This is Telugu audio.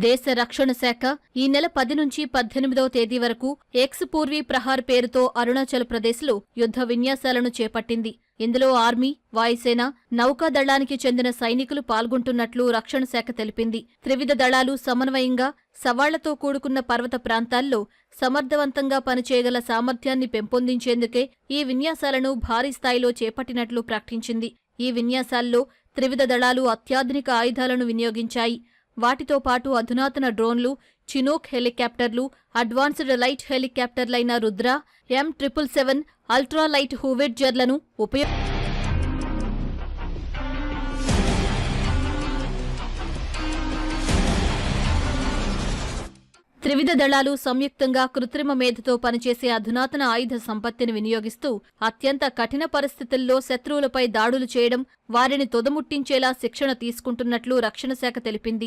దేశ రక్షణ శాఖ ఈ నెల 10 నుంచి 18వ తేదీ వరకు ఎక్స్ పూర్వీ ప్రహార్ పేరుతో అరుణాచల్ ప్రదేశ్లో యుద్ధ విన్యాసాలను చేపట్టింది. ఇందులో ఆర్మీ, వాయుసేన, నౌకాదళానికి చెందిన సైనికులు పాల్గొంటున్నట్లు రక్షణ శాఖ తెలిపింది. త్రివిధ దళాలు సమన్వయంగా సవాళ్లతో కూడుకున్న పర్వత ప్రాంతాల్లో సమర్థవంతంగా పనిచేయగల సామర్థ్యాన్ని పెంపొందించేందుకే ఈ విన్యాసాలను భారీ స్థాయిలో చేపట్టినట్లు ప్రకటించింది. ఈ విన్యాసాల్లో త్రివిధ దళాలు అత్యాధునిక ఆయుధాలను వినియోగించాయి. వాటితో పాటు అధునాతన డ్రోన్లు, చినూక్ హెలికాప్టర్లు, అడ్వాన్స్డ్ లైట్ హెలికాప్టర్లైన రుద్ర, M777 అల్ట్రా లైట్ హూవెట్జర్లను త్రివిధ దళాలు సంయుక్తంగా కృత్రిమ మేధతో పనిచేసే అధునాతన ఆయుధ సంపత్తిని వినియోగిస్తూ అత్యంత కఠిన పరిస్థితుల్లో శత్రువులపై దాడులు చేయడం, వారిని తొదముట్టించేలా శిక్షణ తీసుకుంటున్నట్లు రక్షణ శాఖ తెలిపింది.